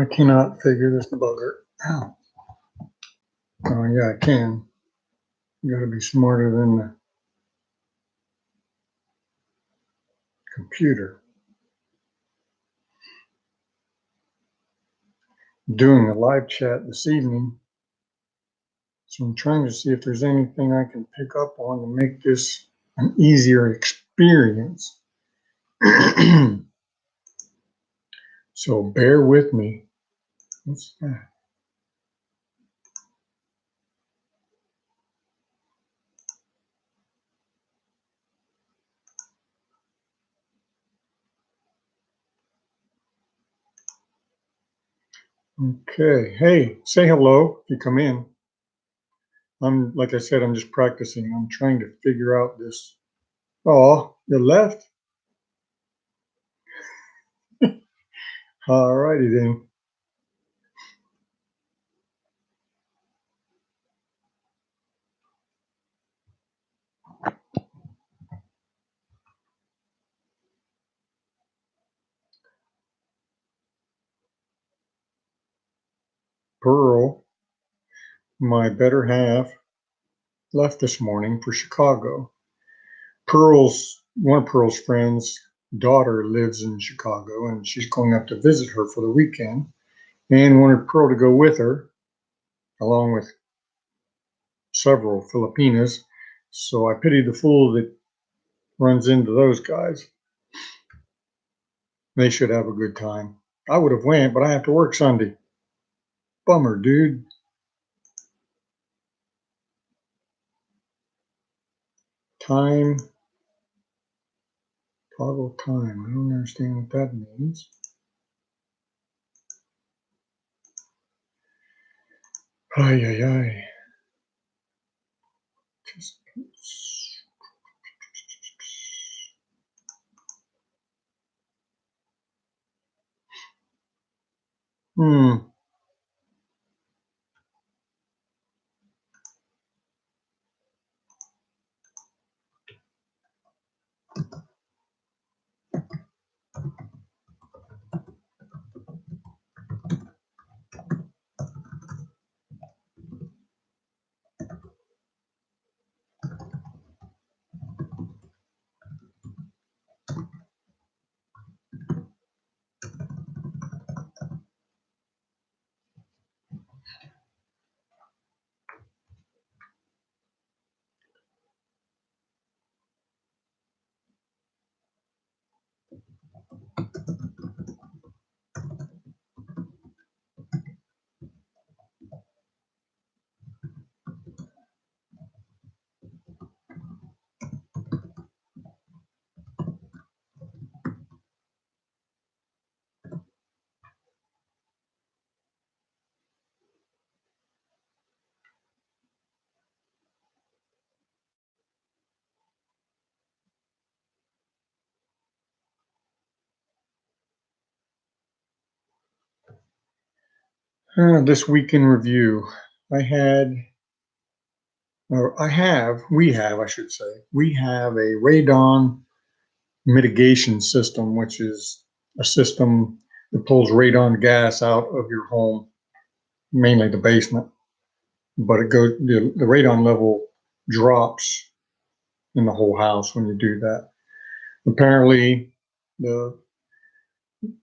I cannot figure this bugger out. Oh, yeah, I can. You gotta be smarter than the computer. Doing a live chat this evening, so I'm trying to see if there's anything I can pick up on to make this an easier experience. So bear with me. What's that? Okay. Hey, say hello if you come in. Like I said, I'm just practicing. I'm trying to figure out this. Oh, you left? All righty then. Pearl, my better half, left this morning for Chicago. One of Pearl's friends' daughter lives in Chicago, and she's going up to visit her for the weekend, and wanted Pearl to go with her, along with several Filipinas. So I pity the fool that runs into those guys. They should have a good time. I would have went, but I have to work Sunday. Bummer, dude. Time. Toggle time. I don't understand what that means. Ay, ay, ay. Hmm. This week in review, we have, I should say, we have a radon mitigation system, which is a system that pulls radon gas out of your home, mainly the basement. But the radon level drops in the whole house when you do that. Apparently, the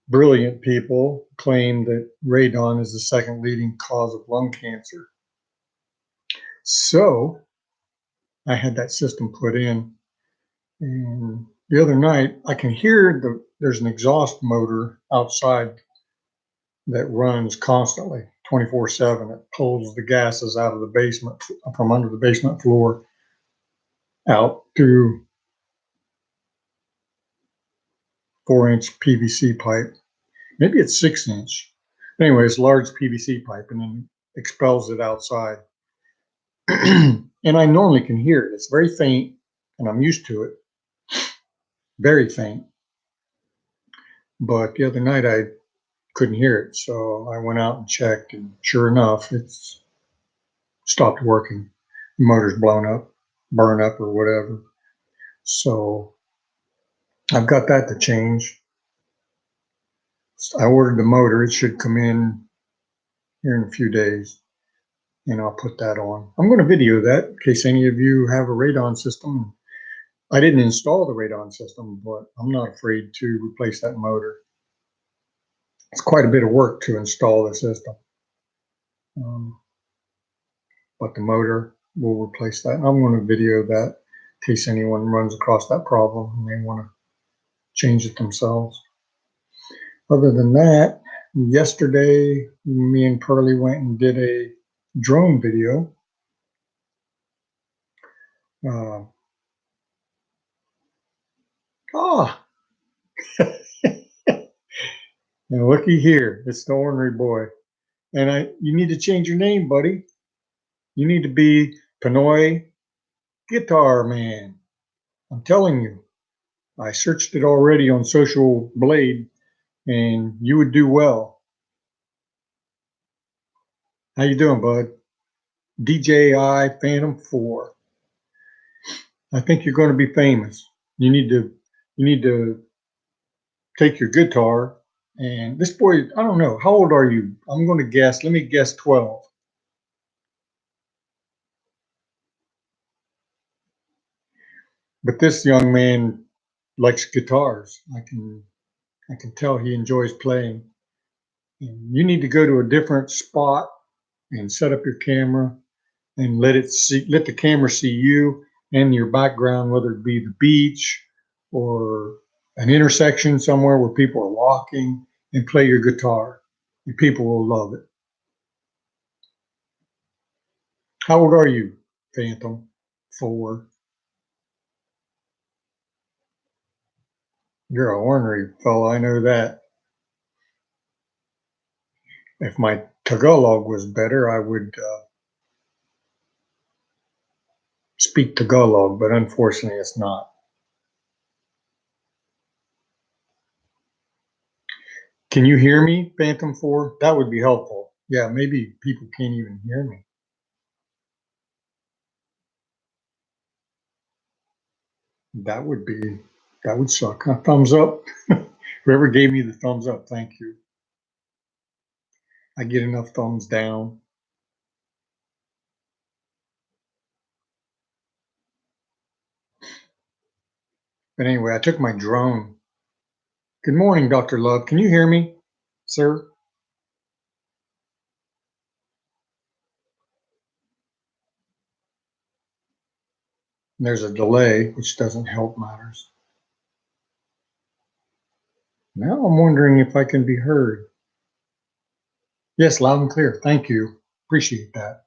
brilliant people claim that radon is the second leading cause of lung cancer. So I had that system put in, and the other night I can hear there's an exhaust motor outside that runs constantly 24/7. It pulls the gases out of the basement, from under the basement floor, out through 4-inch PVC pipe. Maybe it's 6-inch. Anyway, it's large PVC pipe, and then expels it outside. And I normally can hear it. It's very faint, and I'm used to it. Very faint. But the other night I couldn't hear it, so I went out and checked, and sure enough, it's stopped working. The motor's blown up, burn up, or whatever. So I've got that to change. I ordered the motor. It should come in here in a few days, and I'll put that on. I'm going to video that in case any of you have a radon system. I didn't install the radon system, but I'm not afraid to replace that motor. It's quite a bit of work to install the system. But the motor will replace that. And I'm going to video that in case anyone runs across that problem and they want to change it themselves. Other than that, yesterday, me and Pearlie went and did a drone video. Now looky here, it's the ornery boy. And you need to change your name, buddy. You need to be Pinoy Guitar Man. I'm telling you, I searched it already on Social Blade, and you would do well. How you doing, bud? DJI Phantom 4. I think you're going to be famous. You need to take your guitar, and this boy, I don't know, how old are you? I'm going to guess. Let me guess 12. But this young man likes guitars. I can tell he enjoys playing. And you need to go to a different spot and set up your camera and let the camera see you and your background, whether it be the beach or an intersection somewhere where people are walking, and play your guitar, and people will love it. How old are you, Phantom 4? You're a ornery fellow, I know that. If my Tagalog was better, I would speak Tagalog, but unfortunately it's not. Can you hear me, Phantom 4? That would be helpful. Yeah, maybe people can't even hear me. That would suck. Thumbs up. Whoever gave me the thumbs up, thank you. I get enough thumbs down. But anyway, I took my drone. Good morning, Dr. Love. Can you hear me, sir? There's a delay, which doesn't help matters. Now I'm wondering if I can be heard. Yes, loud and clear. Thank you. Appreciate that.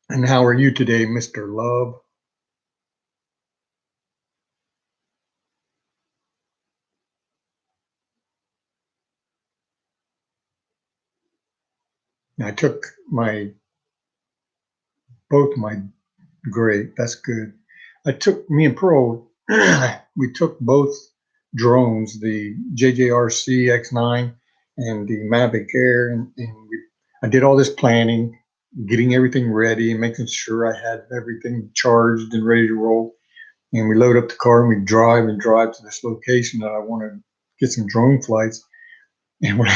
And how are you today, Mr. Love? I took both my, great, that's good. Me and Pearl, we took both drones, the JJRC X9 and the Mavic Air, and I did all this planning, getting everything ready, making sure I had everything charged and ready to roll. And we load up the car and we drive to this location that I want to get some drone flights. And when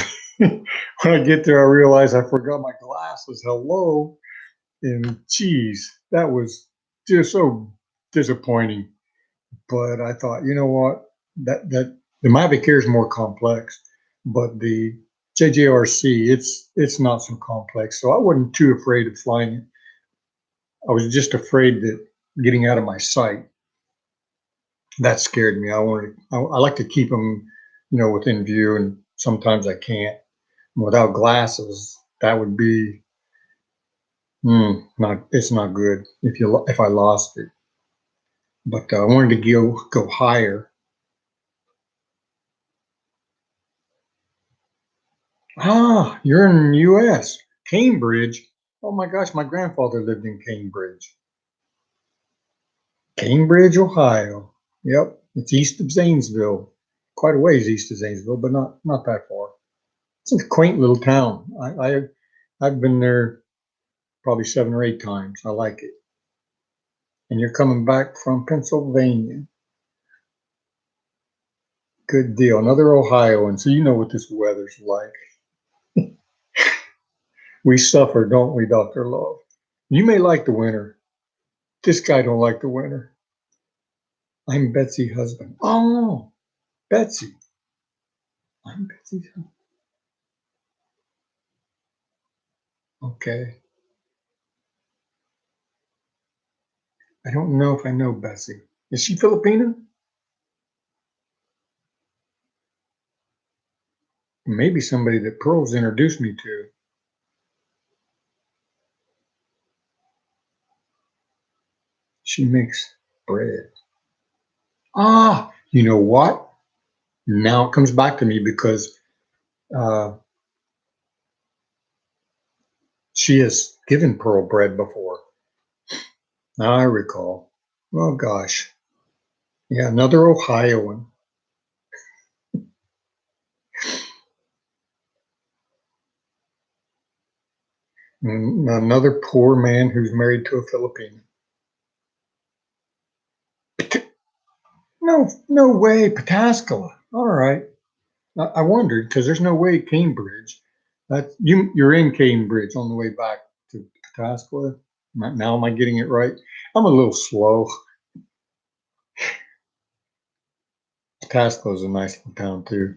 I get there, I realize I forgot my glasses. Hello. And geez, that was just so disappointing. But I thought, you know what? That the Mavic Air is more complex, but the JJRC, it's not so complex. So I wasn't too afraid of flying it. I was just afraid that getting out of my sight, that scared me. I like to keep them, within view, and sometimes I can't. Without glasses, that would be it's not good if I lost it. But I wanted to go higher. Ah, you're in the U.S. Cambridge. Oh my gosh, my grandfather lived in Cambridge. Cambridge, Ohio. Yep, it's east of Zanesville. Quite a ways east of Zanesville, but not that far. It's a quaint little town. I've been there probably 7 or 8 times. I like it. And you're coming back from Pennsylvania. Good deal. Another Ohioan. So you know what this weather's like. We suffer, don't we, Dr. Love? You may like the winter. This guy don't like the winter. I'm Betsy's husband. Oh, Betsy. I'm Betsy's husband. Okay. I don't know if I know Betsy. Is she Filipino? Maybe somebody that Pearl's introduced me to. She makes bread. Ah, you know what? Now it comes back to me because uh, she has given Pearl bread before. Now I recall. Oh gosh. Yeah, another Ohioan. And another poor man who's married to a Filipino. No, no way, Pataskala. All right. I wondered because there's no way Cambridge. That you're in Cambridge on the way back to Pataskala. Now am I getting it right? I'm a little slow. Pataskala is a nice little town too.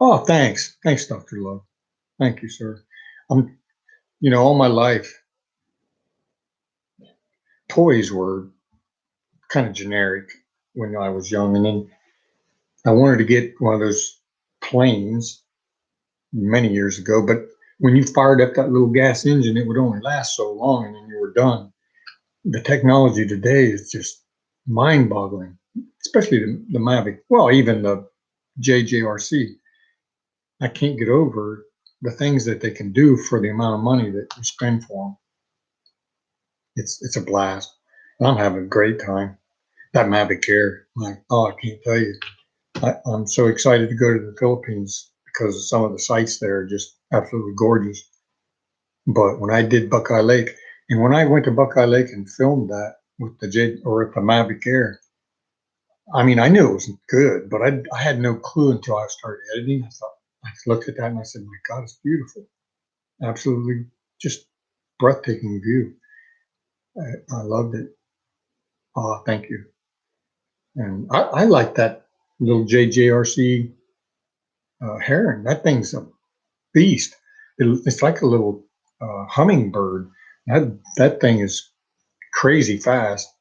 Oh, thanks, Dr. Love. Thank you, sir. I'm, all my life, toys were kind of generic when I was young, and then I wanted to get one of those planes many years ago, but when you fired up that little gas engine, it would only last so long and then you were done. The technology today is just mind boggling, especially the Mavic. Well, even the JJRC. I can't get over the things that they can do for the amount of money that you spend for them. It's a blast. I'm having a great time. That Mavic Air, I can't tell you. I'm so excited to go to the Philippines because some of the sites there are just absolutely gorgeous. But when I did Buckeye Lake, and when I went to Buckeye Lake and filmed that with the Mavic Air, I mean, I knew it wasn't good, but I had no clue until I started editing. I looked at that and I said, my God, it's beautiful. Absolutely just breathtaking view. I loved it. Oh, thank you. And I like that little JJRC heron. That thing's a beast. It's like a little hummingbird. That thing is crazy fast.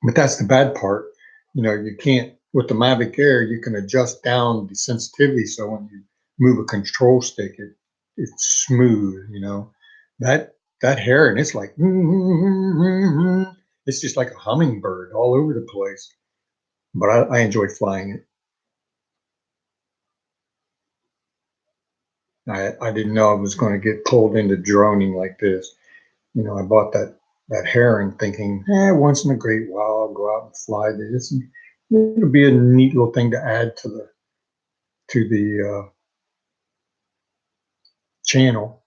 But that's the bad part. You can't with the Mavic Air. You can adjust down the sensitivity so when you move a control stick, it's smooth. That heron. It's like it's just like a hummingbird all over the place. But I enjoy flying it. I didn't know I was going to get pulled into droning like this. I bought that heron thinking, once in a great while, I'll go out and fly this, and it'll be a neat little thing to add to the channel.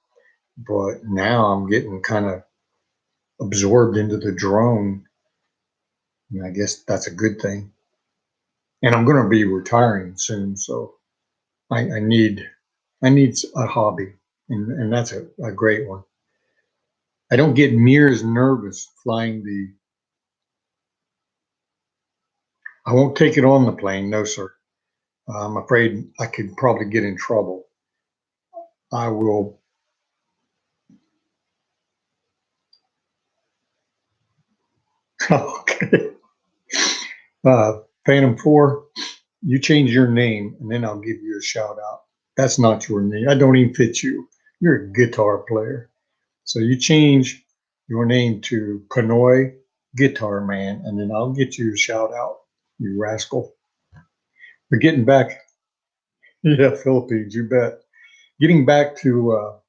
But now I'm getting kind of absorbed into the drone, and I guess that's a good thing. And I'm going to be retiring soon, so I need a hobby, and that's a great one. I don't get near as nervous flying the. I won't take it on the plane, no, sir. I'm afraid I could probably get in trouble. I will. Okay. Phantom 4, you change your name and then I'll give you a shout out. That's not your name. I don't even fit you. You're a guitar player. So you change your name to Panoy Guitar Man and then I'll get you a shout out, you rascal. But getting back, yeah, Philippines, you bet. Getting back to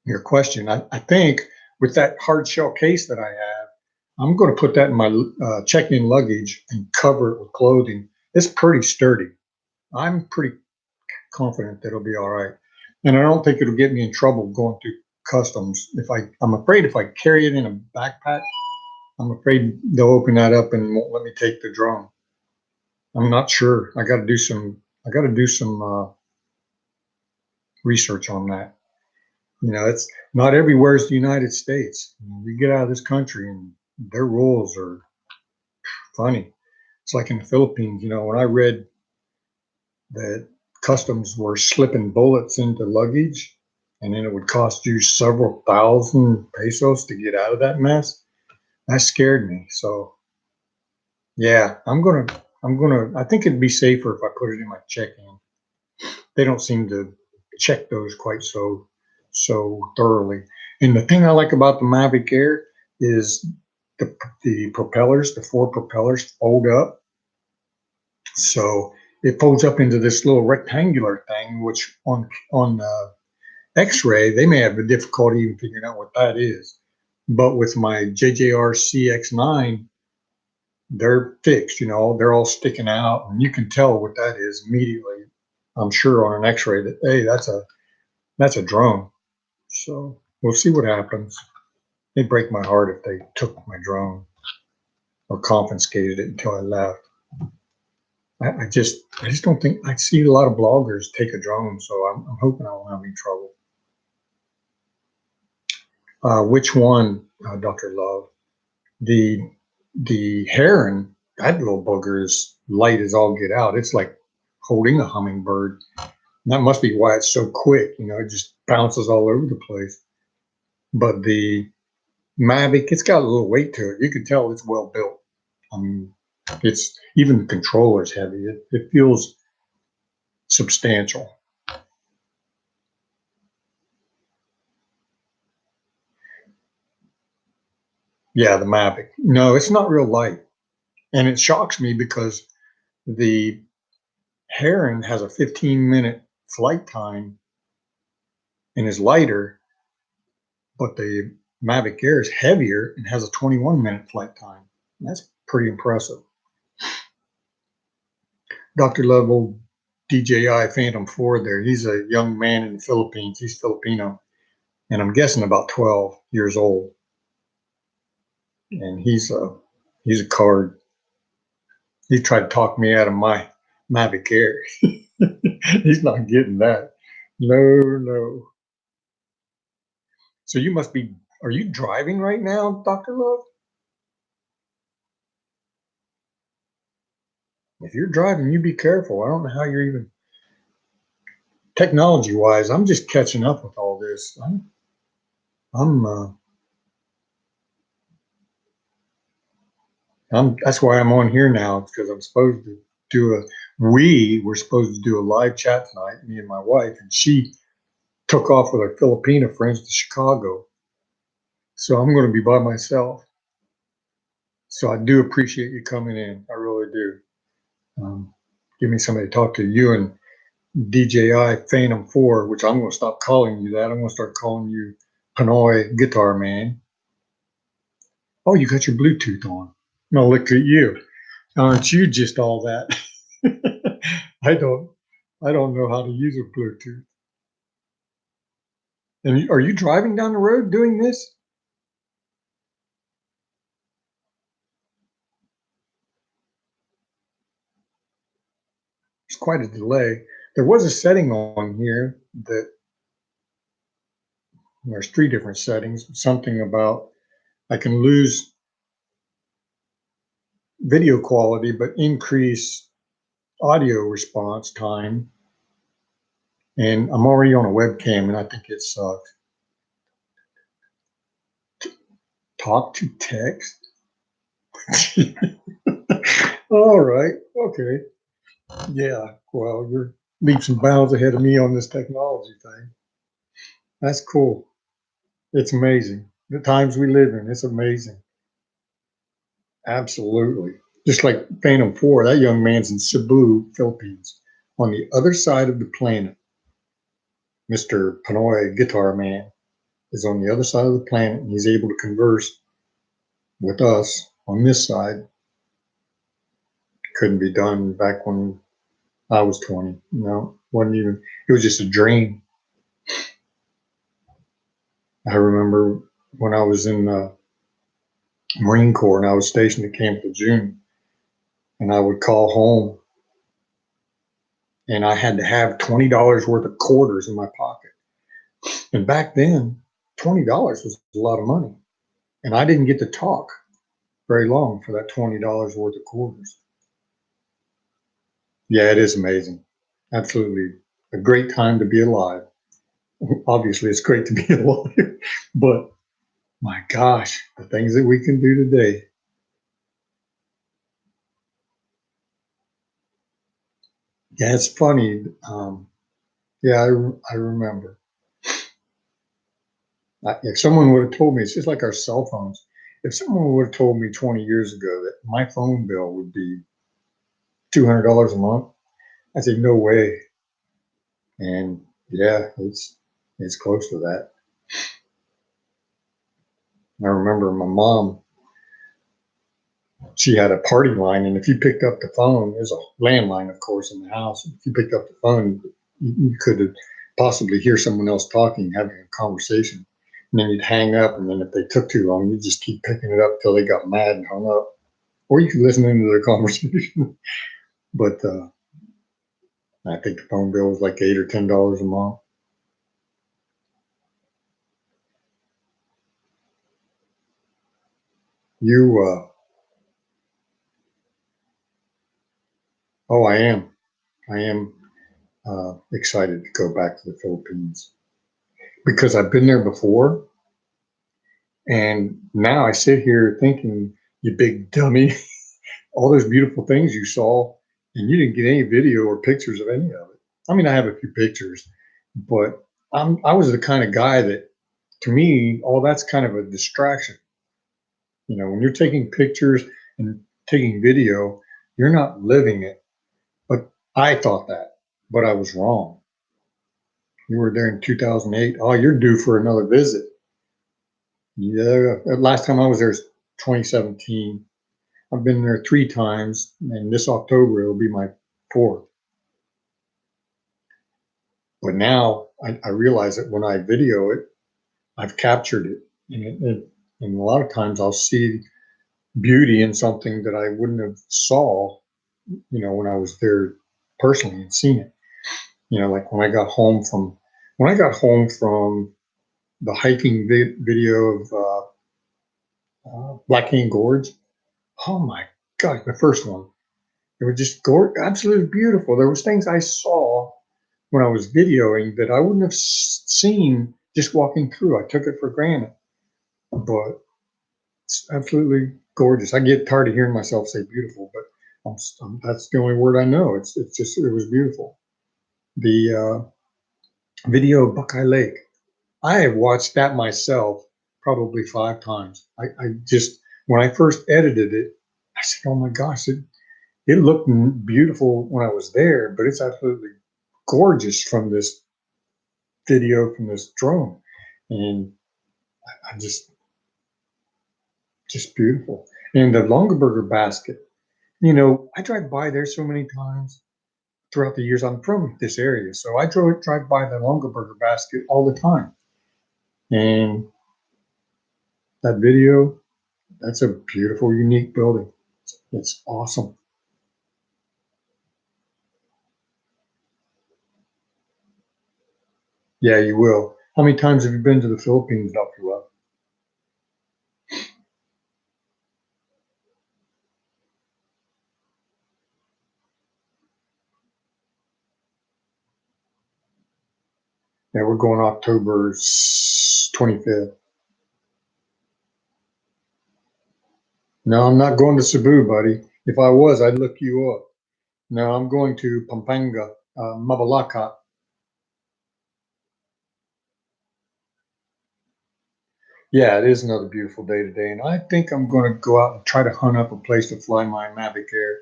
your question, I think with that hard shell case that I have, I'm going to put that in my check-in luggage and cover it with clothing. It's pretty sturdy. I'm pretty confident that it'll be all right. And I don't think it'll get me in trouble going through customs. I'm afraid if I carry it in a backpack, I'm afraid they'll open that up and won't let me take the drone. I'm not sure. I got to do some research on that. It's not everywhere is the United States. You get out of this country and their rules are funny. It's like in the Philippines, when I read that customs were slipping bullets into luggage and then it would cost you several thousand pesos to get out of that mess, that scared me. So yeah, I think it'd be safer if I put it in my check-in. They don't seem to check those quite so thoroughly. And the thing I like about the Mavic Air is the propellers, the four propellers fold up. So it folds up into this little rectangular thing, which on X-ray they may have a difficulty even figuring out what that is. But with my JJR CX9, they're fixed. They're all sticking out, and you can tell what that is immediately. I'm sure on an X-ray that hey, that's a drone. So we'll see what happens. It'd break my heart if they took my drone or confiscated it until I left. I just don't think I see a lot of bloggers take a drone, so I'm hoping I won't have any trouble. Which one, Dr. Love? The heron, that little booger is light as all get out. It's like holding a hummingbird. And that must be why it's so quick. It just bounces all over the place. But the Mavic, it's got a little weight to it. You can tell it's well built. I mean, it's even the controller's heavy. It feels substantial. Yeah, the Mavic. No, it's not real light. And it shocks me because the Heron has a 15-minute flight time and is lighter, but the Mavic Air is heavier and has a 21-minute flight time. That's pretty impressive. Dr. Level DJI Phantom 4 there, he's a young man in the Philippines. He's Filipino, and I'm guessing about 12 years old. And he's a card. He tried to talk me out of my Mavic Air. He's not getting that. No. So are you driving right now, Dr. Love? If you're driving, you be careful. I don't know how you're even technology wise. I'm just catching up with all this. I'm that's why I'm on here now, because I'm supposed to we're supposed to do a live chat tonight, me and my wife, and she took off with her Filipino friends to Chicago. So I'm going to be by myself. So I do appreciate you coming in. I really do. Give me somebody to talk to. You and DJI Phantom 4, which I'm going to stop calling you that. I'm going to start calling you Pinoy Guitar Man. Oh, you got your Bluetooth on. No, look at you. Aren't you just all that? I don't know how to use a Bluetooth. And are you driving down the road doing this? It's quite a delay. There was a setting on here that there's three different settings. Something about I can lose video quality but increase audio response time. And I'm already on a webcam, and I think it's talk to text. All right. Okay. Yeah. Well, you're leaps and bounds ahead of me on this technology thing. That's cool. It's amazing. The times we live in, it's amazing. Absolutely. Just like Phantom 4, that young man's in Cebu, Philippines, on the other side of the planet. Mr. Pinoy Guitar Man is on the other side of the planet, and he's able to converse with us on this side. Couldn't be done back when I was 20. No, wasn't even, it was just a dream. I remember when I was in the Marine Corps and I was stationed at Camp Lejeune, and I would call home and I had to have $20 worth of quarters in my pocket. And back then, $20 was a lot of money. And I didn't get to talk very long for that $20 worth of quarters. Yeah, it is amazing. Absolutely a great time to be alive. Obviously, it's great to be alive, but my gosh, the things that we can do today. Yeah, it's funny. Yeah, I remember. If someone would have told me, it's just like our cell phones. If someone would have told me 20 years ago that my phone bill would be $200 a month, I said, no way. And yeah, it's close to that. I remember my mom, she had a party line, and if you picked up the phone, there's a landline, of course, in the house. If you picked up the phone, you could possibly hear someone else talking, having a conversation. And then you'd hang up, and then if they took too long, you'd just keep picking it up till they got mad and hung up. Or you could listen into their conversation. But I think the phone bill was like $8 or $10 a month. You, oh, I am excited to go back to the Philippines because I've been there before. And now I sit here thinking, you big dummy, all those beautiful things you saw, and you didn't get any video or pictures of any of it. I mean, I have a few pictures, but I was the kind of guy that, to me, all that's kind of a distraction. You know, when you're taking pictures and taking video, you're not living it. But I thought that, but I was wrong. You were there in 2008. Oh, you're due for another visit. Yeah, last time I was there is 2017. I've been there 3 times, and this October it'll be my fourth. But now I realize that when I video it, I've captured it, and a lot of times I'll see beauty in something that I wouldn't have saw, when I was there personally and seen it. Like when I got home from the hiking video of Black King Gorge. Oh my gosh, the first one. It was just absolutely beautiful. There was things I saw when I was videoing that I wouldn't have seen just walking through. I took it for granted, but it's absolutely gorgeous. I get tired of hearing myself say beautiful, but that's the only word I know. It's just it was beautiful. The video of Buckeye Lake. I have watched that myself probably 5 times. I just when I first edited it, I said, "Oh my gosh, it looked beautiful when I was there, but it's absolutely gorgeous from this video from this drone." And I just beautiful. And the Longaberger basket, I drive by there so many times throughout the years. I'm from this area, so I drive by the Longaberger basket all the time. And that video, that's a beautiful, unique building. It's awesome. Yeah, you will. How many times have you been to the Philippines, Dr. Love? Yeah, we're going October 25th. No, I'm not going to Cebu, buddy. If I was, I'd look you up. No, I'm going to Pampanga, Mabalacat. Yeah, it is another beautiful day today, and I think I'm going to go out and try to hunt up a place to fly my Mavic Air.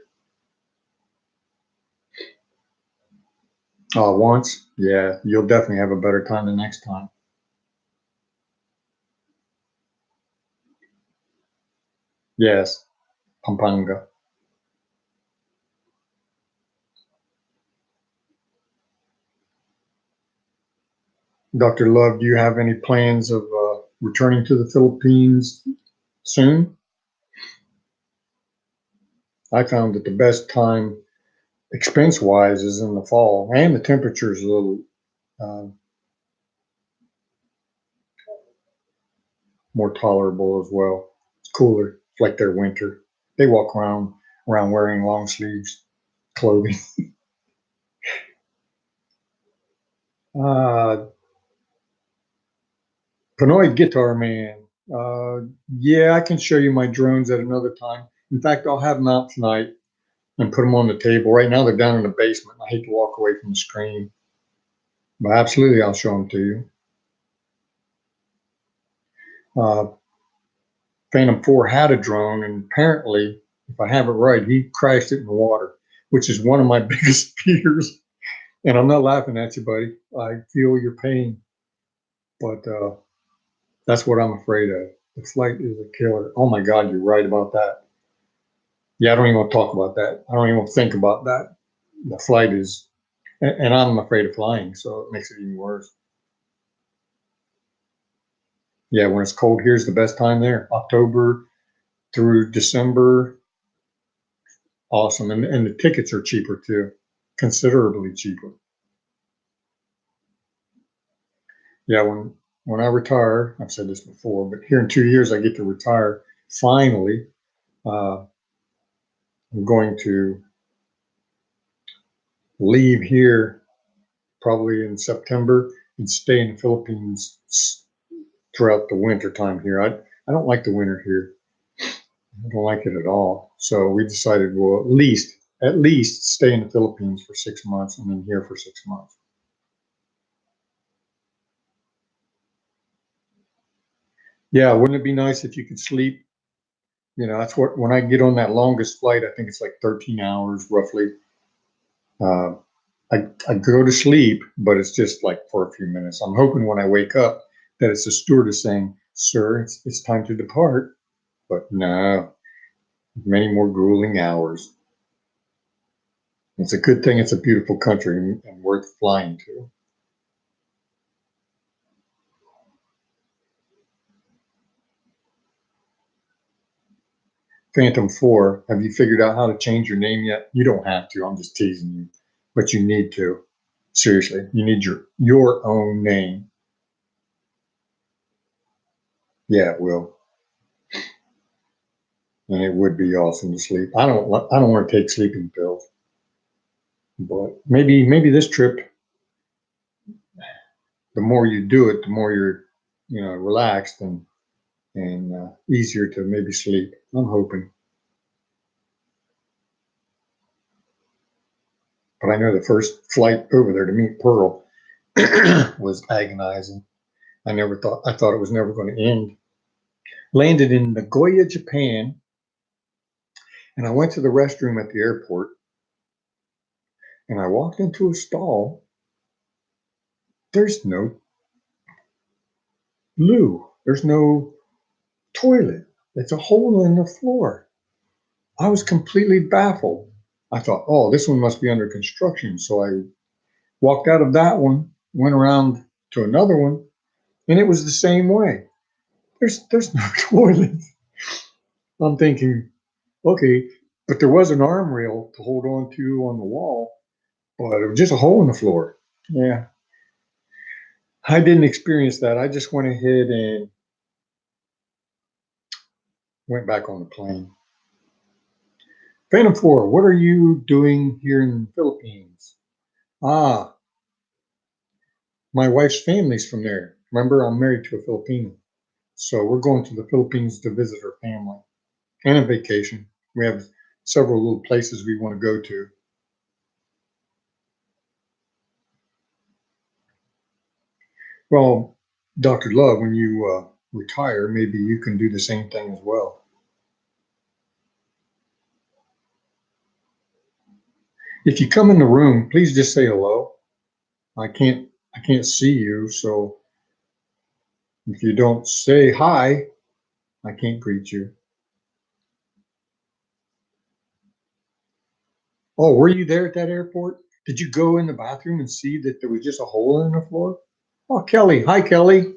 Once? Yeah, you'll definitely have a better time the next time. Yes, Pampanga. Dr. Love, do you have any plans of returning to the Philippines soon? I found that the best time expense-wise is in the fall, and the temperature is a little uh, more tolerable as well. It's cooler. It's like their winter. They walk around wearing long sleeves clothing. Uh, Pinoy Guitar Man. Uh, yeah, I can show you my drones at another time. In fact, I'll have them out tonight and put them on the table. Right now, they're down in the basement. I hate to walk away from the screen, but absolutely, I'll show them to you. Uh, Phantom 4 had a drone, and apparently, if I have it right, he crashed it in the water, which is one of my biggest fears. And I'm not laughing at you, buddy. I feel your pain, but that's what I'm afraid of. The flight is a killer. Oh my God, you're right about that. Yeah, I don't even want to talk about that. I don't even want to think about that. The flight is, and I'm afraid of flying, so it makes it even worse. Yeah, when it's cold, here's the best time there. October through December, awesome. And the tickets are cheaper too, considerably cheaper. Yeah, when I retire, I've said this before, but here in 2 years I get to retire finally. Uh, I'm going to leave here probably in September and stay in the Philippines throughout the winter time here. I don't like the winter here. I don't like it at all. So we decided we'll at least stay in the Philippines for 6 months and then here for 6 months. Yeah, wouldn't it be nice if you could sleep? You know, that's what when I get on that longest flight, I think it's like 13 hours roughly. Uh, I go to sleep, but it's just like for a few minutes. I'm hoping when I wake up that it's the stewardess saying, "Sir, it's time to depart." But no, many more grueling hours. It's a good thing it's a beautiful country and worth flying to. Phantom 4, have you figured out how to change your name yet? You don't have to. I'm just teasing you. But you need to. Seriously, you need your own name. Yeah, it will. And it would be awesome to sleep. I don't want to take sleeping pills. But maybe this trip, the more you do it, the more you're, relaxed and easier to maybe sleep. I'm hoping. But I know the first flight over there to meet Pearl was agonizing. I thought it was never going to end. Landed in Nagoya, Japan, and I went to the restroom at the airport and I walked into a stall. There's no loo. There's no toilet. It's a hole in the floor. I was completely baffled. I thought, oh, this one must be under construction. So I walked out of that one, went around to another one, and it was the same way. There's no toilet. I'm thinking, okay, but there was an arm rail to hold on to on the wall, but it was just a hole in the floor. Yeah, I didn't experience that. I just went ahead and went back on the plane. Phantom 4, what are you doing here in the Philippines? Ah, my wife's family's from there. Remember, I'm married to a Filipino. So we're going to the Philippines to visit her family and a vacation. We have several little places we want to go to. Well, Dr. Love, when you retire, maybe you can do the same thing as well. If you come in the room, please just say hello. I can't see you, so if you don't say hi, I can't greet you. Oh, were you there at that airport? Did you go in the bathroom and see that there was just a hole in the floor? Oh, Kelly. Hi, Kelly.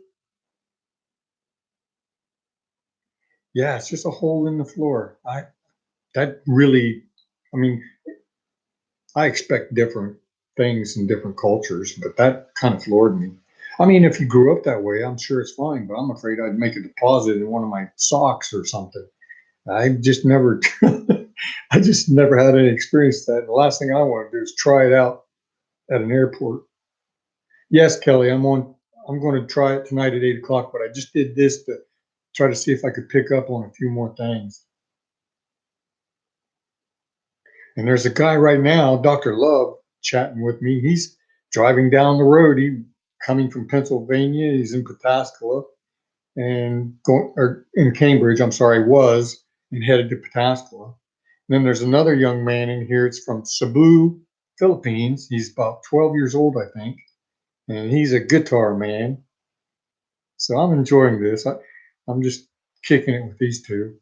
Yeah, it's just a hole in the floor. That really, I mean, I expect different things in different cultures, but that kind of floored me. I mean, if you grew up that way, I'm sure it's fine, but I'm afraid I'd make a deposit in one of my socks or something. I just never, I just never had any experience with that. The last thing I want to do is try it out at an airport. Yes, Kelly, I'm going to try it tonight at 8 o'clock, but I just did this to try to see if I could pick up on a few more things. And there's a guy right now, Dr. Love, chatting with me. He's driving down the road. He coming from Pennsylvania. He's in Pataskala and going, or in Cambridge, I'm sorry, was, and headed to Pataskala. And then there's another young man in here. It's from Cebu, Philippines. He's about 12 years old, I think, and he's a guitar man. So I'm enjoying this. I'm just kicking it with these two.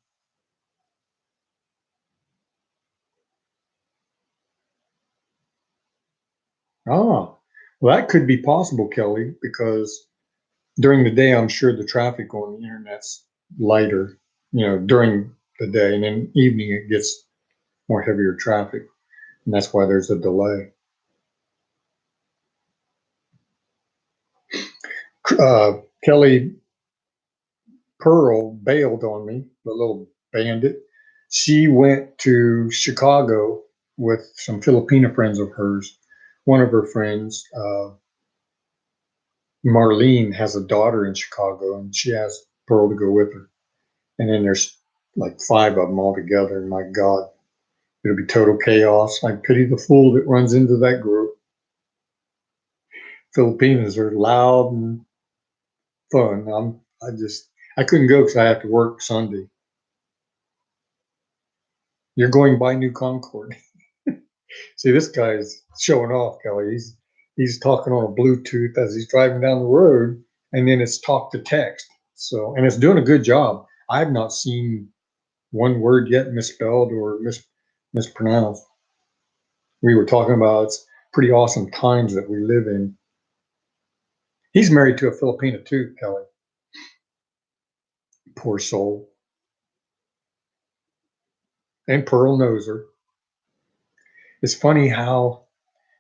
Ah, well, that could be possible, Kelly, because during the day, I'm sure the traffic on the internet's lighter, during the day, and then evening it gets more heavier traffic, and that's why there's a delay. Kelly Pearl bailed on me, the little bandit. She went to Chicago with some Filipina friends of hers. One of her friends, Marlene, has a daughter in Chicago, and she asked Pearl to go with her. And then there's like five of them all together, and my God, it'll be total chaos. I pity the fool that runs into that group. Filipinos are loud and fun. I couldn't go because I have to work Sunday. You're going by New Concord. See, this guy's showing off, Kelly. He's talking on a Bluetooth as he's driving down the road, and then it's talk to text. So, and it's doing a good job. I've not seen one word yet misspelled or mispronounced. We were talking about it's pretty awesome times that we live in. He's married to a Filipina too, Kelly. Poor soul. And Pearl knows her. It's funny how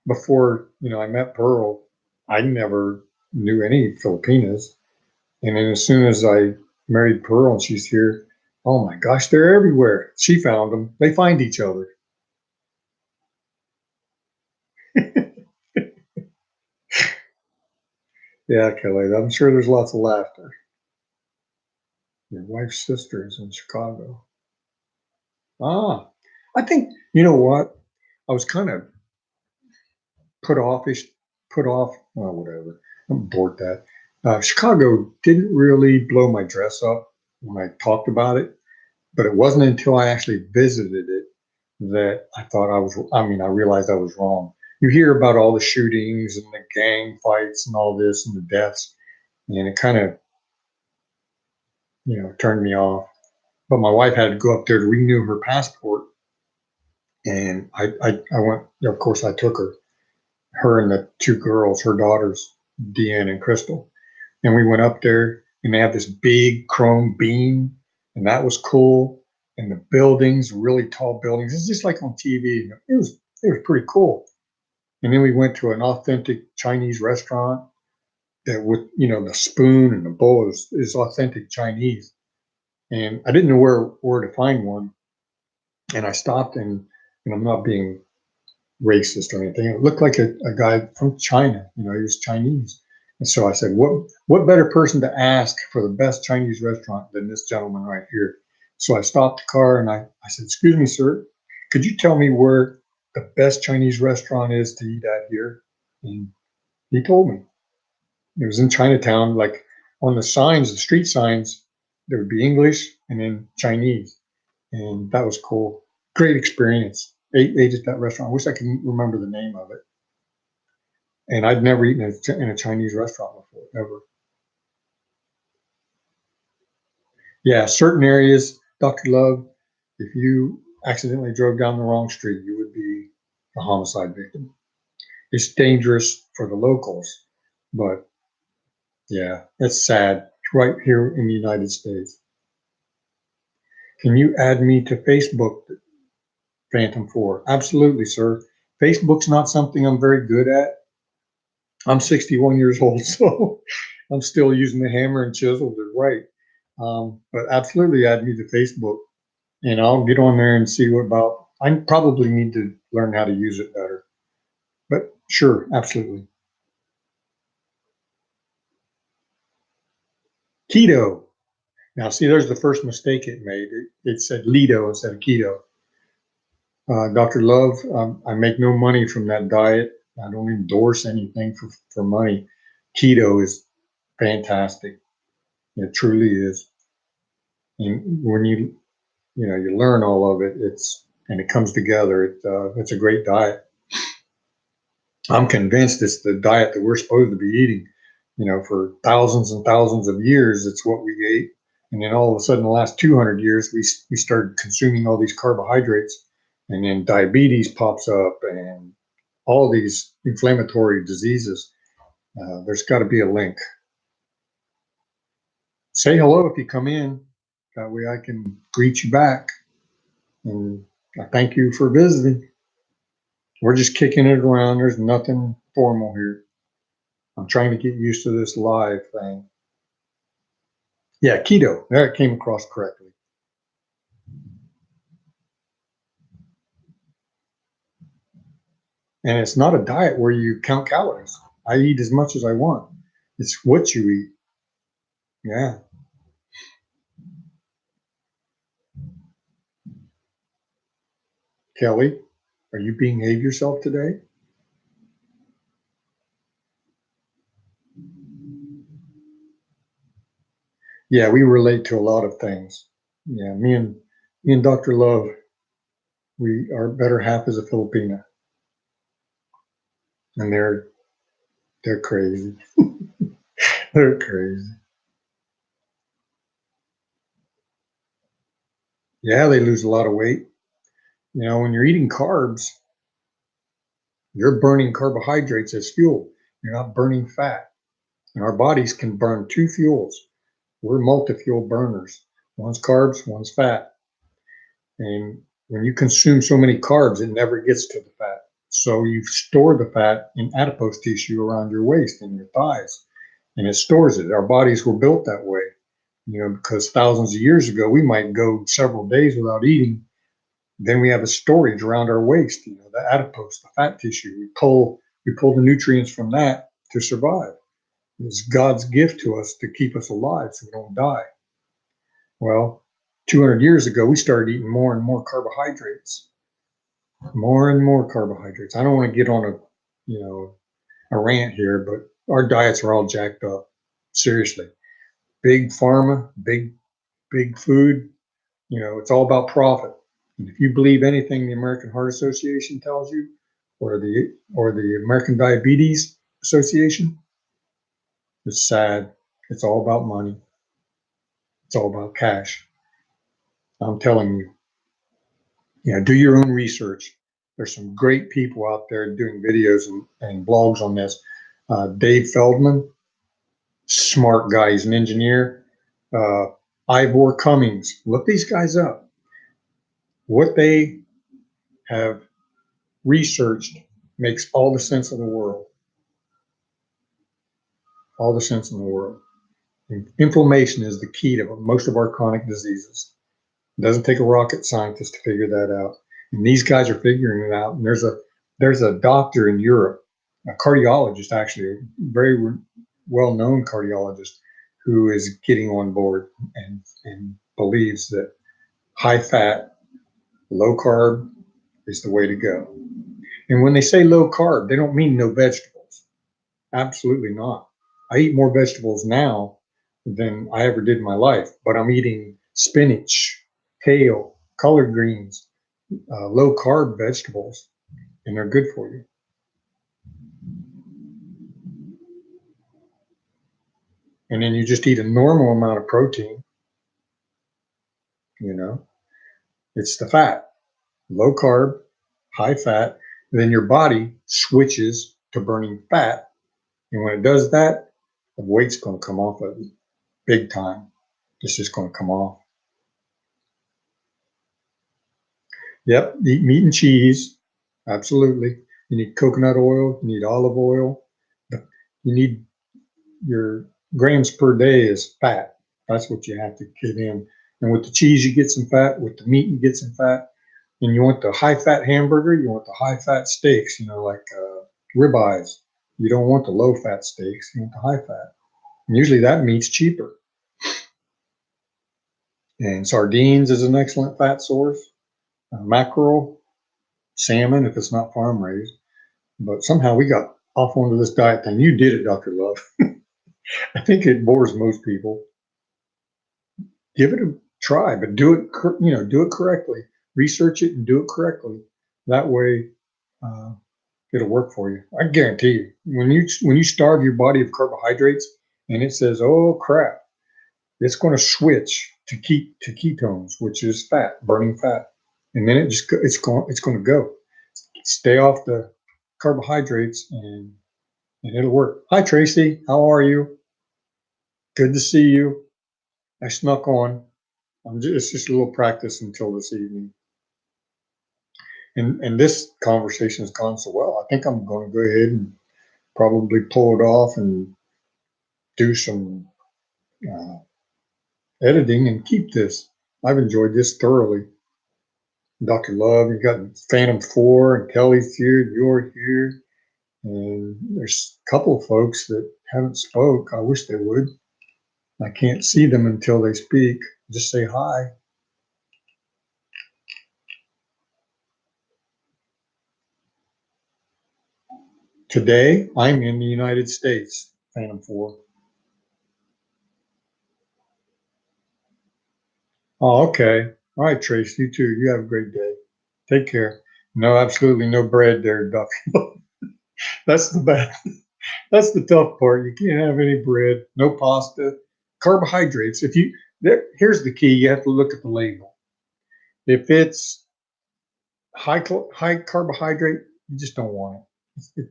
before, I met Pearl, I never knew any Filipinas. And then as soon as I married Pearl and she's here, oh my gosh, they're everywhere. She found them. They find each other. Yeah, Kelly, I'm sure there's lots of laughter. Your wife's sister is in Chicago. Ah, I think, you know what? I was kind of put offish, put off, well, whatever. I'm bored that. Chicago didn't really blow my dress up when I talked about it, but it wasn't until I actually visited it that I realized I was wrong. You hear about all the shootings and the gang fights and all this and the deaths, and it kind of, turned me off. But my wife had to go up there to renew her passport, and I went, of course, I took her and the two girls, her daughters, Deanne and Crystal. And we went up there and they have this big chrome beam, and that was cool. And the buildings, really tall buildings. It's just like on TV. It was pretty cool. And then we went to an authentic Chinese restaurant that with the spoon and the bowl is authentic Chinese. And I didn't know where to find one. And I stopped and I'm not being racist or anything. It looked like a guy from China. He was Chinese. And so I said, what better person to ask for the best Chinese restaurant than this gentleman right here? So I stopped the car and I said, excuse me, sir, could you tell me where the best Chinese restaurant is to eat at here? And he told me. It was in Chinatown, like on the signs, the street signs, there would be English and then Chinese. And that was cool. Great experience. Ate at that restaurant. I wish I could remember the name of it. And I'd never eaten in a Chinese restaurant before, ever. Yeah, certain areas, Dr. Love, if you accidentally drove down the wrong street, you would be a homicide victim. It's dangerous for the locals, but yeah, it's sad. Right here in the United States. Can you add me to Facebook, Phantom 4? Absolutely, sir. Facebook's not something I'm very good at. I'm 61 years old, so I'm still using the hammer and chisel to write. But absolutely add me to Facebook, and I'll get on there and see what about. I probably need to learn how to use it better. But sure, absolutely. Keto. Now, see, there's the first mistake it made. It said Lido instead of keto. Dr. Love, I make no money from that diet. I don't endorse anything for money. Keto is fantastic. It truly is. And when you learn all of it, and it comes together. It's a great diet. I'm convinced it's the diet that we're supposed to be eating. For thousands and thousands of years, it's what we ate. And then all of a sudden, the last 200 years, we started consuming all these carbohydrates, and then diabetes pops up, and all these inflammatory diseases. There's got to be a link. Say hello if you come in. That way I can greet you back. And I thank you for visiting. We're just kicking it around. There's nothing formal here. I'm trying to get used to this live thing. Yeah, keto. There, it came across correctly. And it's not a diet where you count calories. I eat as much as I want. It's what you eat. Yeah. Kelly, are you behave yourself today? Yeah, we relate to a lot of things. Yeah, me and Dr. Love, our better half is a Filipina, and they're crazy. They're crazy. Yeah, they lose a lot of weight. When you're eating carbs, you're burning carbohydrates as fuel. You're not burning fat. And our bodies can burn two fuels. We're multi-fuel burners. One's carbs, one's fat. And when you consume so many carbs, it never gets to the fat. So you store the fat in adipose tissue around your waist and your thighs, and it stores it. Our bodies were built that way, because thousands of years ago, we might go several days without eating. Then we have a storage around our waist, the adipose, the fat tissue. We pull the nutrients from that to survive. It's God's gift to us to keep us alive so we don't die. Well, 200 years ago, we started eating more and more carbohydrates, more and more carbohydrates. I don't want to get on a rant here, but our diets are all jacked up. Seriously, big pharma, big food. It's all about profit. And if you believe anything the American Heart Association tells you, or the American Diabetes Association, it's sad. It's all about money. It's all about cash. I'm telling you. Do your own research. There's some great people out there doing videos and blogs on this. Dave Feldman, smart guy, he's an engineer. Uh, Ivor Cummings, look these guys up. What they have researched makes all the sense in the world. All the sense in the world. And inflammation is the key to most of our chronic diseases. It doesn't take a rocket scientist to figure that out. And these guys are figuring it out. And there's a doctor in Europe, a cardiologist, actually, a very well-known cardiologist, who is getting on board and believes that high fat, low carb is the way to go. And when they say low carb, they don't mean no vegetables. Absolutely not. I eat more vegetables now than I ever did in my life, but I'm eating spinach, kale, collard greens, low carb vegetables, and they're good for you. And then you just eat a normal amount of protein. It's the fat, low carb, high fat. And then your body switches to burning fat. And when it does that, the weight's going to come off of it big time. It's just going to come off. Yep, eat meat and cheese. Absolutely. You need coconut oil. You need olive oil. You need your grams per day is fat. That's what you have to get in. And with the cheese, you get some fat. With the meat, you get some fat. And you want the high fat hamburger. You want the high fat steaks. Like ribeyes. You don't want the low fat steaks. You want the high fat. And usually that meat's cheaper. And sardines is an excellent fat source. Mackerel, salmon, if it's not farm raised. But somehow we got off onto this diet thing. You did it, Dr. Love. I think it bores most people. Give it a try, but do it correctly. Research it and do it correctly. That way, it'll work for you. I guarantee you. When you starve your body of carbohydrates, and it says, "Oh crap," it's going to switch to ketones, which is fat, burning fat, and then it's going to go. Stay off the carbohydrates, and it'll work. Hi Tracy, how are you? Good to see you. I snuck on. It's just a little practice until this evening. And this conversation has gone so well. I think I'm going to go ahead and probably pull it off and do some uh, editing and keep this. I've enjoyed this thoroughly. Dr. Love, you've got Phantom 4 and Kelly's here, you're here. And there's a couple of folks that haven't spoke. I wish they would. I can't see them until they speak. Just say hi. Today, I'm in the United States, Phantom 4. Oh, okay. All right, Trace, you too. You have a great day. Take care. No, absolutely no bread there, Doc. That's the bad. That's the tough part. You can't have any bread, no pasta, carbohydrates. Here's the key. You have to look at the label. If it's high carbohydrate, you just don't want it.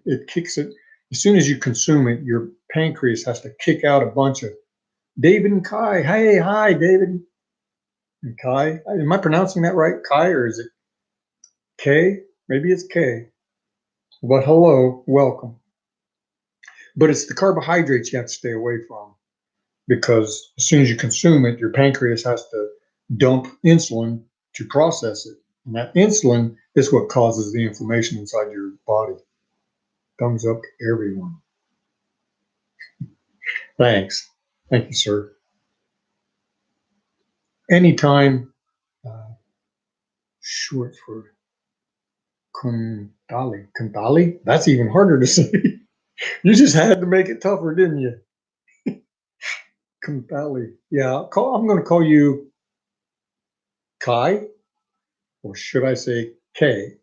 It kicks it. As soon as you consume it, your pancreas has to kick out a bunch of David and Kai. Hey, hi, David and Kai. Am I pronouncing that right? Kai, or is it K? Maybe it's K. But hello, welcome. But it's the carbohydrates you have to stay away from, because as soon as you consume it, your pancreas has to dump insulin to process it. And that insulin is what causes the inflammation inside your body. Thumbs up to everyone. Thanks. Thank you, sir. Anytime, short for Kundali. Kundali? That's even harder to say. You just had to make it tougher, didn't you? Kundali. Yeah, I'm going to call you Kai, or should I say K?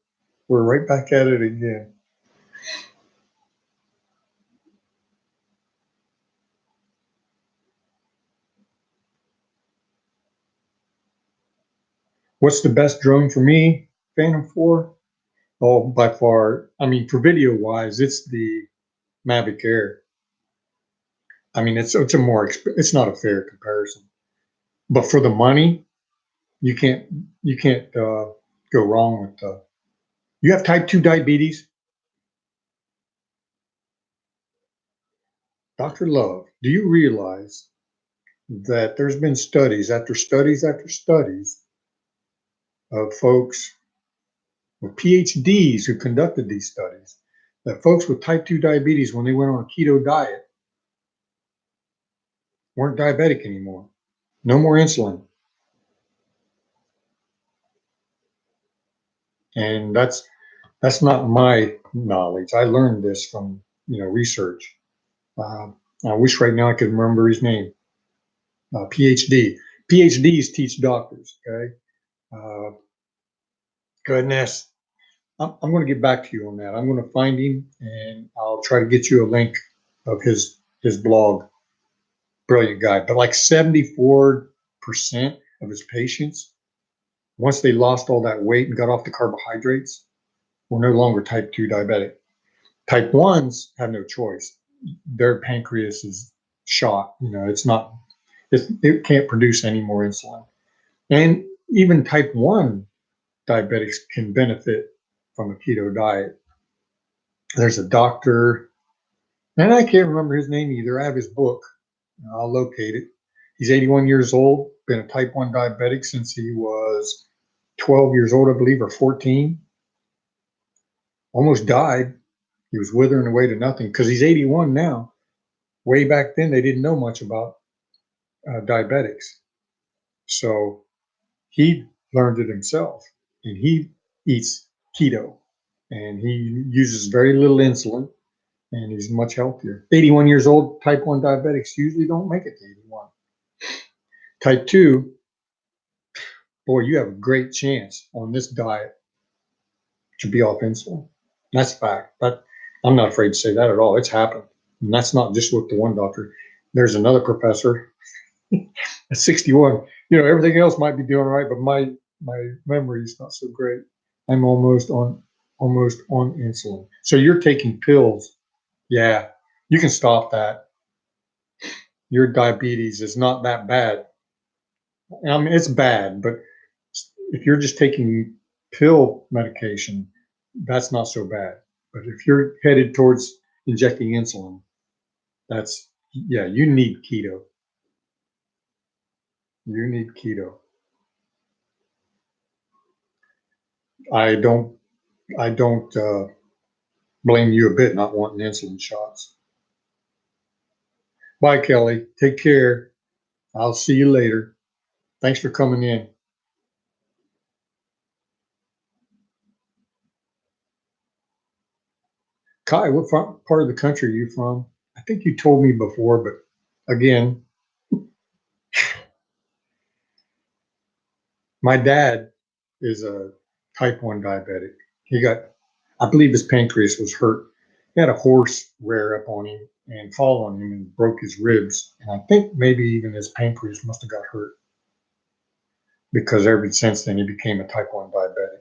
We're right back at it again. What's the best drone for me? Phantom 4? Oh, by far. I mean, for video wise, it's the Mavic Air. I mean, it's it's not a fair comparison. But for the money, you can't go wrong with you have type 2 diabetes? Dr. Love, do you realize that there's been studies after studies after studies of folks with PhDs who conducted these studies, that folks with type 2 diabetes, when they went on a keto diet, weren't diabetic anymore? No more insulin. And that's not my knowledge. I learned this from research. I wish right now I could remember his name. PhD. PhDs teach doctors. Okay. Uh, Goodness. I'm going to get back to you on that. I'm going to find him and I'll try to get you a link of his blog. Brilliant guy. But like 74% of his patients, once they lost all that weight and got off the carbohydrates, were no longer type 2 diabetic. Type 1s have no choice. Their pancreas is shot. It can't produce any more insulin. And even type 1 diabetics can benefit from a keto diet. There's a doctor, and I can't remember his name either. I have his book. I'll locate it. He's 81 years old, been a type 1 diabetic since he was 12 years old, I believe, or 14. Almost died. He was withering away to nothing because he's 81 now. Way back then, they didn't know much about diabetics. So he learned it himself, and he eats keto, and he uses very little insulin, and he's much healthier. 81 years old, type 1 diabetics usually don't make it to 81. Type 2, boy, you have a great chance on this diet to be off insulin. That's fact. But I'm not afraid to say that at all. It's happened. And that's not just with the one doctor. There's another professor at 61. Everything else might be doing right, but my memory is not so great. I'm almost on insulin. So you're taking pills. Yeah, you can stop that. Your diabetes is not that bad. I mean, it's bad, but if you're just taking pill medication, that's not so bad. But if you're headed towards injecting insulin, you need keto. You need keto. I don't blame you a bit not wanting insulin shots. Bye, Kelly. Take care. I'll see you later. Thanks for coming in. Kai, what part of the country are you from? I think you told me before, but again, my dad is a type 1 diabetic. I believe his pancreas was hurt. He had a horse rear up on him and fall on him and broke his ribs. And I think maybe even his pancreas must have got hurt because ever since then he became a type 1 diabetic.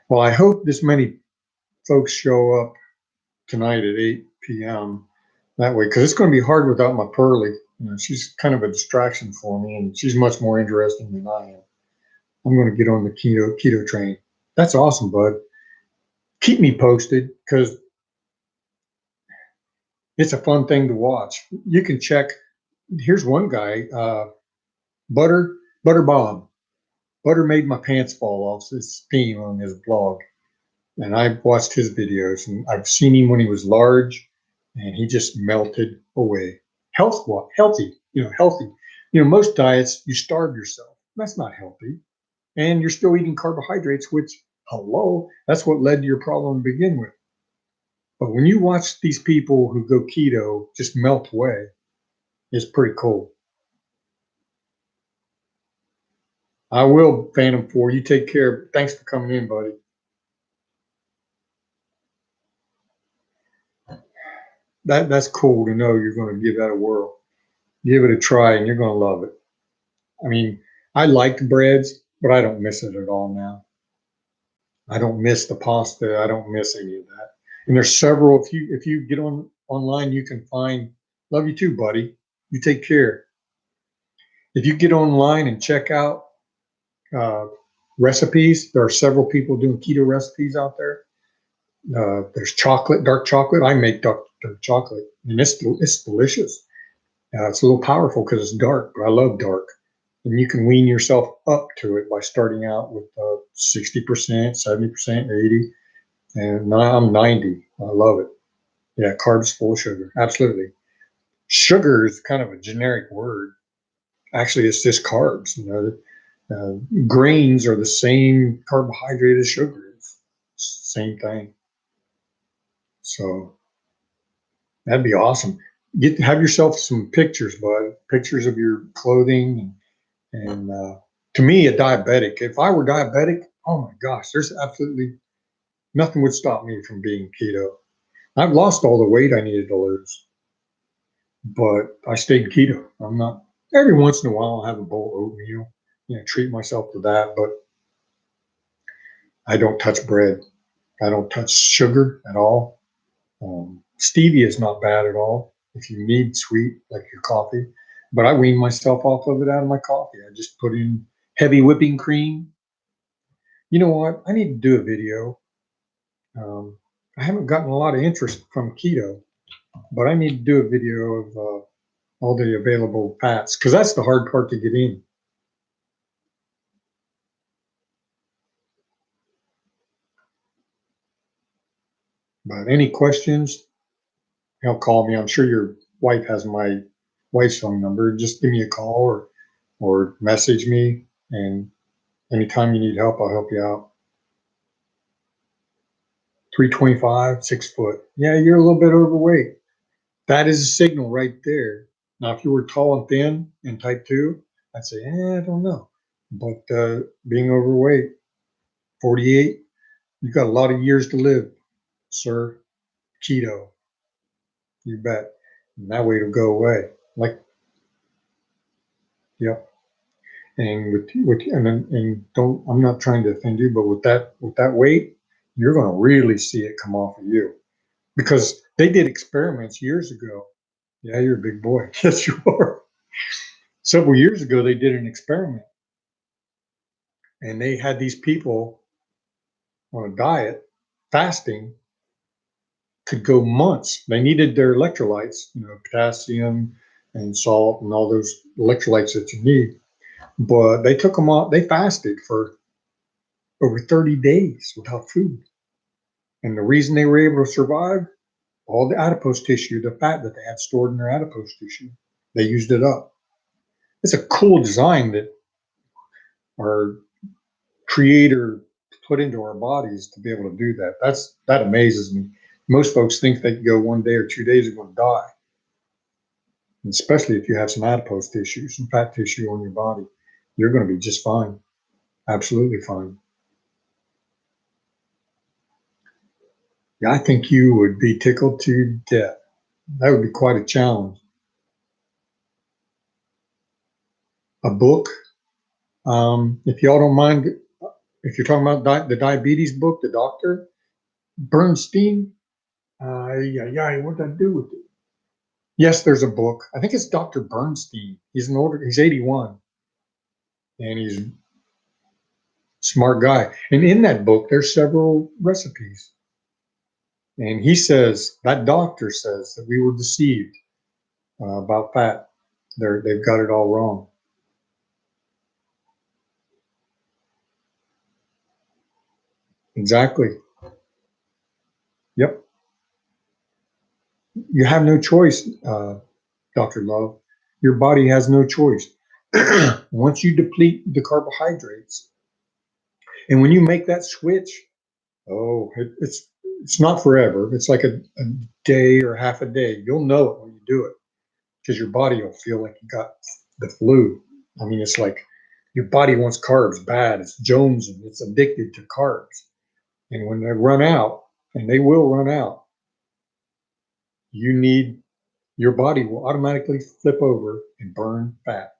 Well, I hope this many folks show up tonight at 8 p.m. that way, because it's going to be hard without my Pearly. She's kind of a distraction for me, and she's much more interesting than I am. I'm going to get on the keto train. That's awesome, bud. Keep me posted because it's a fun thing to watch. You can check. Here's one guy, Butter Bob. Butter made my pants fall off. His theme on his blog, and I watched his videos, and I've seen him when he was large, and he just melted away. Healthy, healthy. Most diets you starve yourself. That's not healthy, and you're still eating carbohydrates, which hello, that's what led to your problem to begin with. But when you watch these people who go keto just melt away, it's pretty cool. I will, Phantom 4. You take care. Thanks for coming in, buddy. That's cool to know you're going to give that a whirl. Give it a try, and you're going to love it. I mean, I liked breads, but I don't miss it at all now. I don't miss the pasta. I don't miss any of that. And there's several. If you get online, you can find. Love you too, buddy. You take care. If you get online and check out uh, recipes, there are several people doing keto recipes out there. There's chocolate, dark chocolate. I make dark chocolate, and it's delicious. It's a little powerful because it's dark, but I love dark. And you can wean yourself up to it by starting out with 60%, 70%, 80, and now I'm 90. I love it. Yeah, carbs full of sugar, absolutely. Sugar is kind of a generic word. Actually, it's just carbs. Grains are the same carbohydrate as sugar is. Same thing. So that'd be awesome. Have yourself some pictures, bud. Pictures of your clothing and to me, a diabetic. If I were diabetic, oh my gosh, there's absolutely nothing would stop me from being keto. I've lost all the weight I needed to lose, but I stayed keto. I'm not. Every once in a while, I'll have a bowl of oatmeal, treat myself to that. But I don't touch bread. I don't touch sugar at all. Stevia is not bad at all if you need sweet, like your coffee. But I wean myself off of it out of my coffee. I just put in heavy whipping cream. You know what? I need to do a video. I haven't gotten a lot of interest from keto, but I need to do a video of all the available fats because that's the hard part to get in. But any questions, he'll call me. I'm sure your wife has my wife's phone number. Just give me a call or message me, and anytime you need help, I'll help you out. 325, 6 foot. Yeah, you're a little bit overweight. That is a signal right there. Now, if you were tall and thin and type 2, I'd say, I don't know. But being overweight, 48, you've got a lot of years to live, sir. Keto, you bet. And that way it'll go away. Like, yep. And and don't, I'm not trying to offend you, but with that weight, you're going to really see it come off of you because they did experiments years ago. Yeah, you're a big boy. Yes, you are. Several years ago, they did an experiment and they had these people on a diet, fasting, could go months. They needed their electrolytes, potassium and salt and all those electrolytes that you need. But they took them off, they fasted for over 30 days without food. And the reason they were able to survive, all the adipose tissue, the fat that they had stored in their adipose tissue, they used it up. It's a cool design that our creator put into our bodies to be able to do that. That amazes me. Most folks think they can go 1 day or 2 days and going to die. And especially if you have some adipose tissue, some fat tissue on your body, you're going to be just fine. Absolutely fine. Yeah, I think you would be tickled to death. That would be quite a challenge. A book, if y'all don't mind, if you're talking about the diabetes book, The Doctor, Bernstein, yeah, what did I do with it? Yes, there's a book. I think it's Dr. Bernstein. He's 81, and he's a smart guy. And in that book, there's several recipes. And that doctor says that we were deceived about fat. They've got it all wrong. Exactly. Yep. You have no choice, Dr. Love. Your body has no choice. Once you deplete the carbohydrates, and when you make that switch, it's not forever. It's like a day or half a day. You'll know it when you do it because your body will feel like you got the flu. I mean, it's like your body wants carbs bad. It's jonesing. It's addicted to carbs. And when they run out, and they will run out, your body will automatically flip over and burn fat.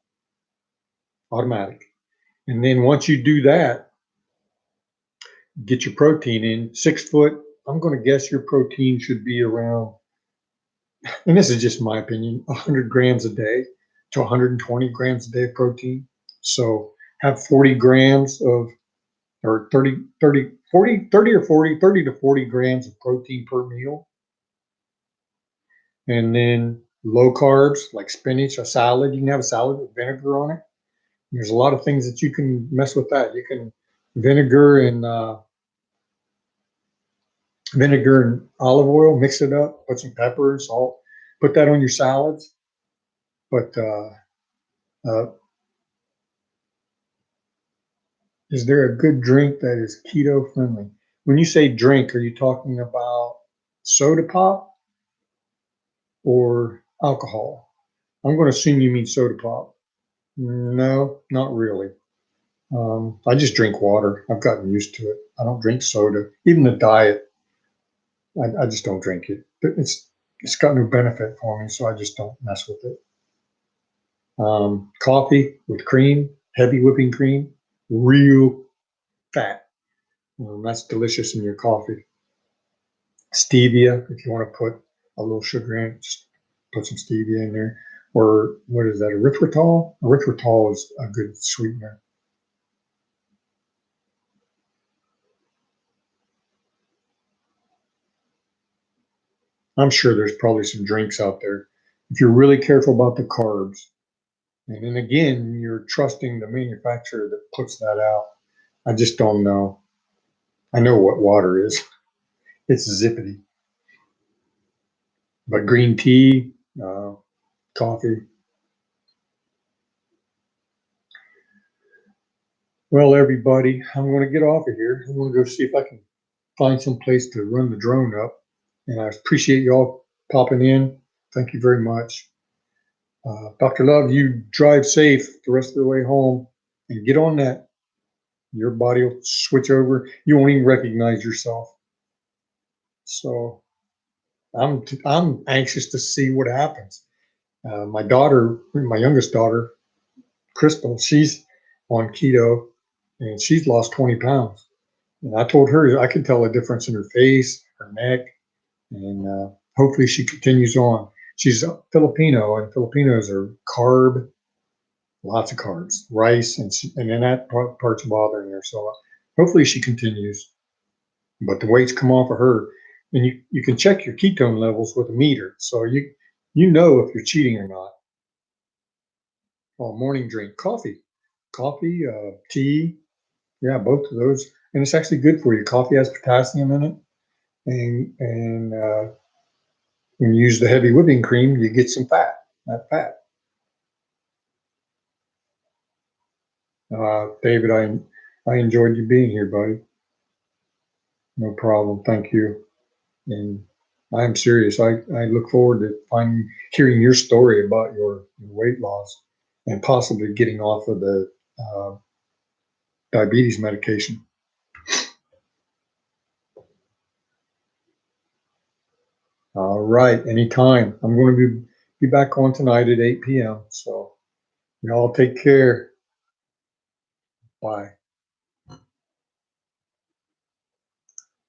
Automatic. And then once you do that, get your protein in 6 foot. I'm going to guess your protein should be around, and this is just my opinion, 100 grams a day to 120 grams a day of protein. So have 40 grams of, or 30 to 40 grams of protein per meal. And then low carbs, like spinach, a salad. You can have a salad with vinegar on it. There's a lot of things that you can mess with that. You can vinegar and olive oil, mix it up, put some pepper and salt, put that on your salads. But is there a good drink that is keto friendly? When you say drink, are you talking about soda pop or alcohol? I'm going to assume you mean soda pop. No, not really. I just drink water. I've gotten used to it. I don't drink soda. Even the diet, I just don't drink it. It's got no benefit for me, so I just don't mess with it. Coffee with cream, heavy whipping cream, real fat. That's delicious in your coffee. Stevia, if you want to put a little sugar in it, just put some stevia in there. Or what is that, erythritol? Erythritol is a good sweetener. I'm sure there's probably some drinks out there. If you're really careful about the carbs, and then again, you're trusting the manufacturer that puts that out. I just don't know. I know what water is. It's zippity. But green tea, coffee. Well, everybody, I'm going to get off of here. I'm going to go see if I can find some place to run the drone up. And I appreciate y'all popping in. Thank you very much. Dr. Love, you drive safe the rest of the way home and get on that. Your body will switch over. You won't even recognize yourself. So I'm anxious to see what happens. My daughter, my youngest daughter, Crystal, she's on keto and she's lost 20 pounds. And I told her I could tell a difference in her face, her neck, and hopefully she continues on. She's a Filipino, and Filipinos are carb, lots of carbs, rice, and then that part's bothering her. So hopefully she continues. But the weight's come off of her, and you can check your ketone levels with a meter, so you know if you're cheating or not. Well, morning drink, coffee, tea, yeah, both of those, and it's actually good for you. Coffee has potassium in it, and when you use the heavy whipping cream, you get some fat. That fat. David, I enjoyed you being here, buddy. No problem. Thank you. And I'm serious. I look forward to hearing your story about your weight loss and possibly getting off of the uh, diabetes medication. All right, anytime. I'm going to be back on tonight at 8 p.m. So y'all take care. Bye.